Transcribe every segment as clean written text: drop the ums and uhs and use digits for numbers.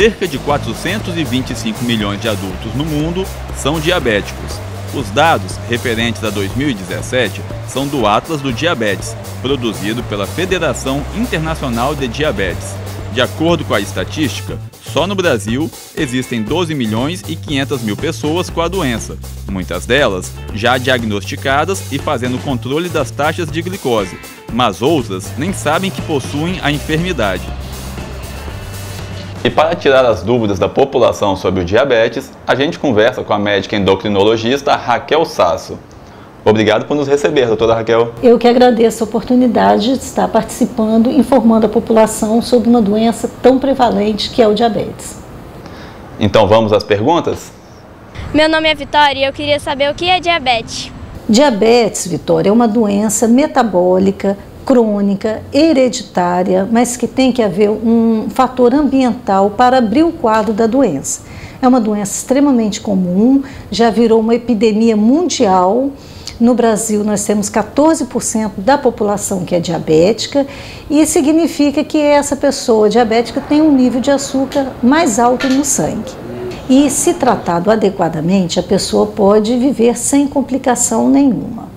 cerca de 425 milhões de adultos no mundo são diabéticos. Os dados referentes a 2017 são do Atlas do Diabetes, produzido pela Federação Internacional de Diabetes. De acordo com a estatística, só no Brasil existem 12 milhões e 500 mil pessoas com a doença, muitas delas já diagnosticadas e fazendo controle das taxas de glicose, mas outras nem sabem que possuem a enfermidade. E para tirar as dúvidas da população sobre o diabetes, a gente conversa com a médica endocrinologista Raquel Sasso. Obrigado por nos receber, doutora Raquel. Eu que agradeço a oportunidade de estar participando, informando a população sobre uma doença tão prevalente que é o diabetes. Então vamos às perguntas? Meu nome é Vitória e eu queria saber o que é diabetes. Diabetes, Vitória, é uma doença metabólica, crônica, hereditária, mas que tem que haver um fator ambiental para abrir o quadro da doença. É uma doença extremamente comum, já virou uma epidemia mundial. No Brasil, nós temos 14% da população que é diabética e significa que essa pessoa diabética tem um nível de açúcar mais alto no sangue. E, se tratado adequadamente, a pessoa pode viver sem complicação nenhuma.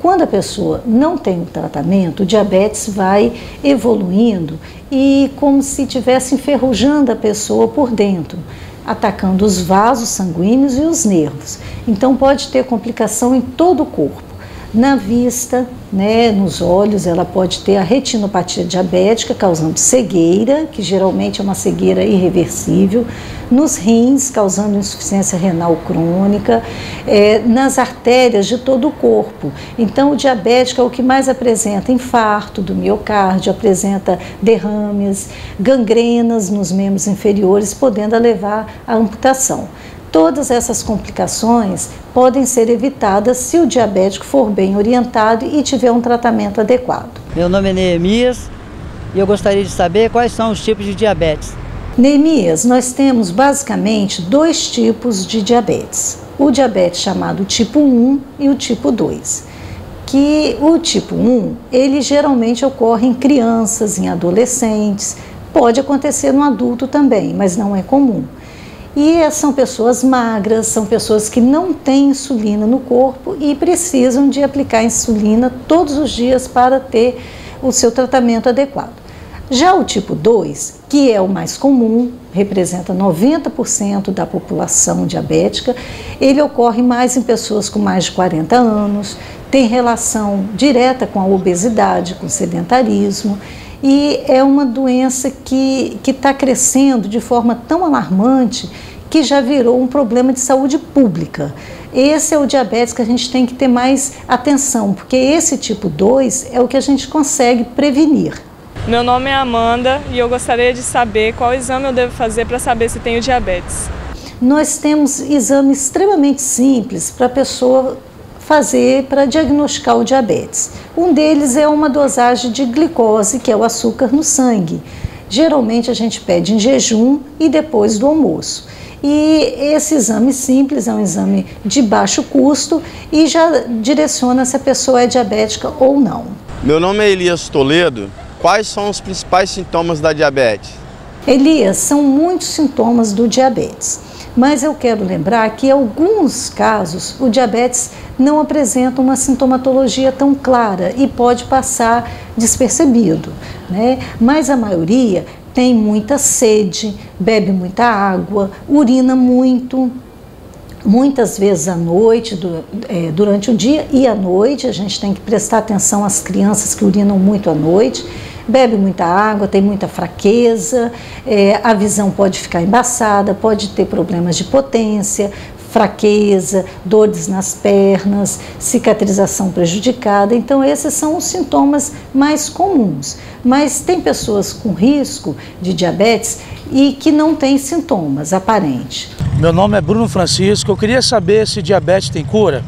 Quando a pessoa não tem um tratamento, o diabetes vai evoluindo e como se estivesse enferrujando a pessoa por dentro, atacando os vasos sanguíneos e os nervos. Então pode ter complicação em todo o corpo. Na vista, nos olhos, ela pode ter a retinopatia diabética, causando cegueira, que geralmente é uma cegueira irreversível, nos rins, causando insuficiência renal crônica, nas artérias de todo o corpo. Então, o diabético é o que mais apresenta infarto do miocárdio, apresenta derrames, gangrenas nos membros inferiores, podendo levar à amputação. Todas essas complicações podem ser evitadas se o diabético for bem orientado e tiver um tratamento adequado. Meu nome é Neemias e eu gostaria de saber quais são os tipos de diabetes. Neemias, nós temos basicamente 2 tipos de diabetes. O diabetes chamado tipo 1 e o tipo 2. Que o tipo 1, ele geralmente ocorre em crianças, em adolescentes, pode acontecer no adulto também, mas não é comum. E são pessoas magras, são pessoas que não têm insulina no corpo e precisam de aplicar insulina todos os dias para ter o seu tratamento adequado. Já o tipo 2, que é o mais comum, representa 90% da população diabética, ele ocorre mais em pessoas com mais de 40 anos, tem relação direta com a obesidade, com o sedentarismo, e é uma doença que está crescendo de forma tão alarmante que já virou um problema de saúde pública. Esse é o diabetes que a gente tem que ter mais atenção, porque esse tipo 2 é o que a gente consegue prevenir. Meu nome é Amanda e eu gostaria de saber qual exame eu devo fazer para saber se tenho diabetes. Nós temos exames extremamente simples para a pessoa fazer para diagnosticar o diabetes. Um deles é uma dosagem de glicose, que é o açúcar no sangue. Geralmente a gente pede em jejum e depois do almoço. E esse exame simples é um exame de baixo custo e já direciona se a pessoa é diabética ou não. Meu nome é Elias Toledo. Quais são os principais sintomas da diabetes? Elias, são muitos sintomas do diabetes. Mas eu quero lembrar que em alguns casos o diabetes não apresenta uma sintomatologia tão clara e pode passar despercebido, Mas a maioria tem muita sede, bebe muita água, urina muito, muitas vezes à noite, durante o dia e à noite. A gente tem que prestar atenção às crianças que urinam muito à noite. Bebe muita água, tem muita fraqueza, a visão pode ficar embaçada, pode ter problemas de potência, fraqueza, dores nas pernas, cicatrização prejudicada. Então esses são os sintomas mais comuns. Mas tem pessoas com risco de diabetes e que não têm sintomas aparentes. Meu nome é Bruno Francisco, eu queria saber se diabetes tem cura?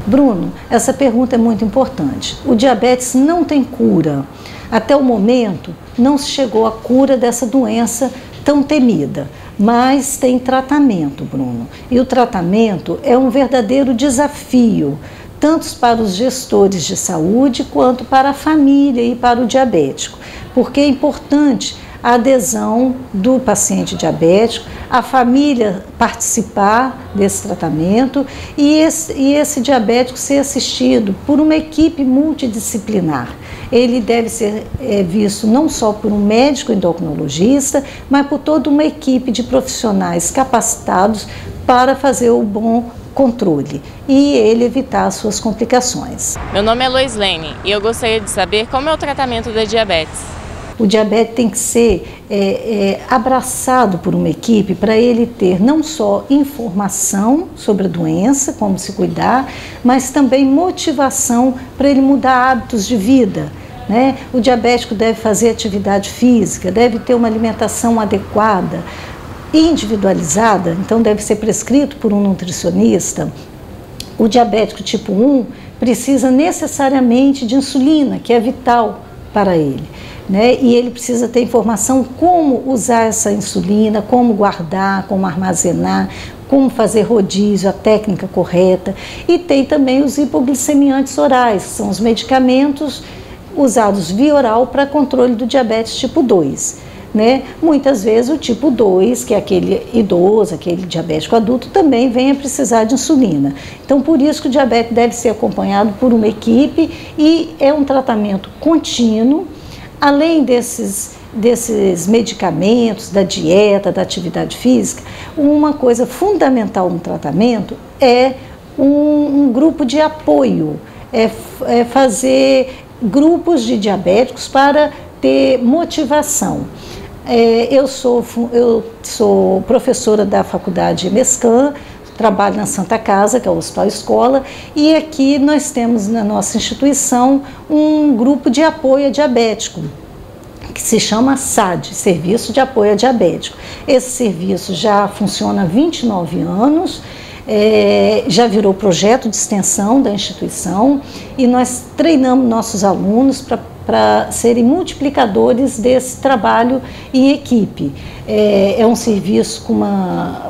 Bruno, essa pergunta é muito importante. O diabetes não tem cura. Até o momento, não se chegou à cura dessa doença tão temida, mas tem tratamento, Bruno. E o tratamento é um verdadeiro desafio, tanto para os gestores de saúde quanto para a família e para o diabético, porque é importante a adesão do paciente diabético, a família participar desse tratamento e esse diabético ser assistido por uma equipe multidisciplinar. Ele deve ser visto não só por um médico endocrinologista, mas por toda uma equipe de profissionais capacitados para fazer o bom controle e ele evitar as suas complicações. Meu nome é Loislene e eu gostaria de saber como é o tratamento da diabetes. O diabetes tem que ser abraçado por uma equipe para ele ter não só informação sobre a doença, como se cuidar, mas também motivação para ele mudar hábitos de vida. Né? O diabético deve fazer atividade física, deve ter uma alimentação adequada, individualizada, então deve ser prescrito por um nutricionista. O diabético tipo 1 precisa necessariamente de insulina, que é vital para ele, né? E ele precisa ter informação como usar essa insulina, como guardar, como armazenar, como fazer rodízio, a técnica correta. E tem também os hipoglicemiantes orais, que são os medicamentos usados via oral para controle do diabetes tipo 2. Né? Muitas vezes o tipo 2, que é aquele idoso, aquele diabético adulto, também vem a precisar de insulina. Então, por isso que o diabetes deve ser acompanhado por uma equipe e é um tratamento contínuo, além desses medicamentos, da dieta, da atividade física. Uma coisa fundamental no tratamento é um grupo de apoio, é fazer grupos de diabéticos para ter motivação. Eu sou professora da faculdade Mescan, trabalho na Santa Casa, que é o Hospital Escola, e aqui nós temos na nossa instituição um grupo de apoio a diabético, que se chama SAD, Serviço de Apoio a Diabético. Esse serviço já funciona há 29 anos, já virou projeto de extensão da instituição e nós treinamos nossos alunos para serem multiplicadores desse trabalho em equipe. É um serviço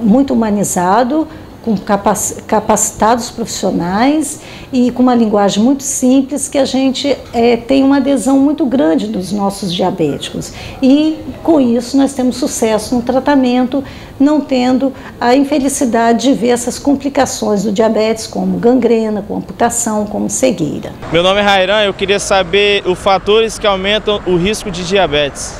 muito humanizado, com capacitados profissionais e com uma linguagem muito simples, que a gente tem uma adesão muito grande dos nossos diabéticos. E com isso nós temos sucesso no tratamento, não tendo a infelicidade de ver essas complicações do diabetes, como gangrena, como amputação, como cegueira. Meu nome é Rairan, eu queria saber os fatores que aumentam o risco de diabetes.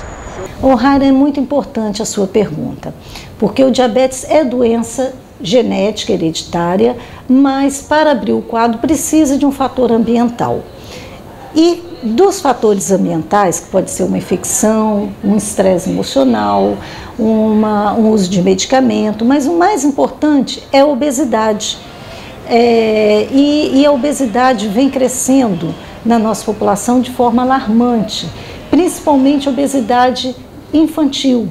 Rairan, é muito importante a sua pergunta, porque o diabetes é doença genética, hereditária, mas para abrir o quadro precisa de um fator ambiental. E dos fatores ambientais, que pode ser uma infecção, um estresse emocional, um uso de medicamento, mas o mais importante é a obesidade. E a obesidade vem crescendo na nossa população de forma alarmante, principalmente a obesidade infantil,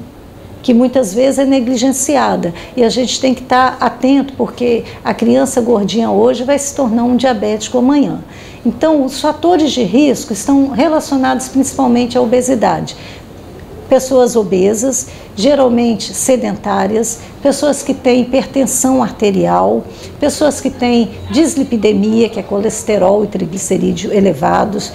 que muitas vezes é negligenciada, e a gente tem que estar atento, porque a criança gordinha hoje vai se tornar um diabético amanhã. Então, os fatores de risco estão relacionados principalmente à obesidade. Pessoas obesas, geralmente sedentárias, pessoas que têm hipertensão arterial, pessoas que têm dislipidemia, que é colesterol e triglicerídeo elevados,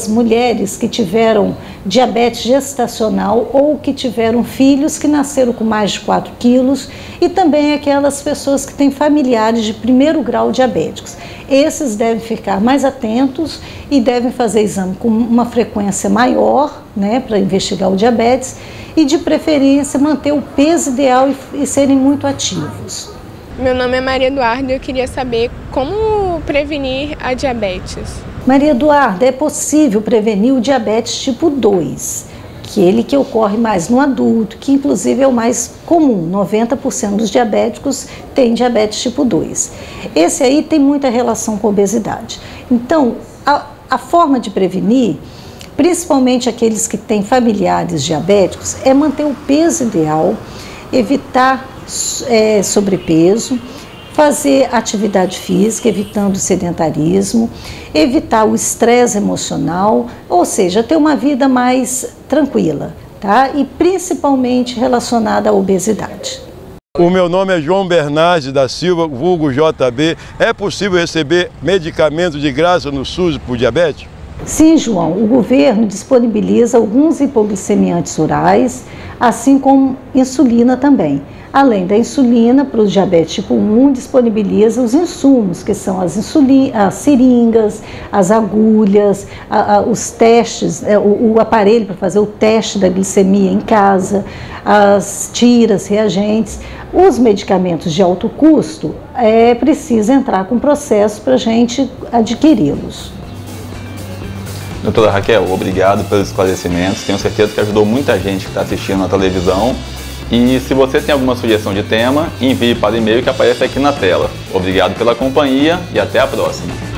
mulheres que tiveram diabetes gestacional ou que tiveram filhos que nasceram com mais de 4 quilos e também aquelas pessoas que têm familiares de primeiro grau diabéticos. Esses devem ficar mais atentos e devem fazer exame com uma frequência maior, né, para investigar o diabetes e, de preferência, manter o peso ideal e serem muito ativos. Meu nome é Maria Eduarda e eu queria saber como prevenir a diabetes. Maria Eduarda, é possível prevenir o diabetes tipo 2, que ocorre mais no adulto, que inclusive é o mais comum, 90% dos diabéticos têm diabetes tipo 2. Esse aí tem muita relação com a obesidade. Então, a forma de prevenir, principalmente aqueles que têm familiares diabéticos, é manter o peso ideal, evitar sobrepeso, fazer atividade física, evitando o sedentarismo, evitar o estresse emocional, ou seja, ter uma vida mais tranquila, tá? E principalmente relacionada à obesidade. O meu nome é João Bernardes da Silva, vulgo JB. É possível receber medicamentos de graça no SUS por diabetes? Sim, João, o governo disponibiliza alguns hipoglicemiantes orais, assim como insulina também. Além da insulina, para o diabetes tipo 1, disponibiliza os insumos, que são as seringas, as agulhas, os testes, o aparelho para fazer o teste da glicemia em casa, as tiras, reagentes. Os medicamentos de alto custo, é preciso entrar com processo para a gente adquiri-los. Doutora Raquel, obrigado pelos esclarecimentos. Tenho certeza que ajudou muita gente que está assistindo na televisão. E se você tem alguma sugestão de tema, envie para o e-mail que aparece aqui na tela. Obrigado pela companhia e até a próxima.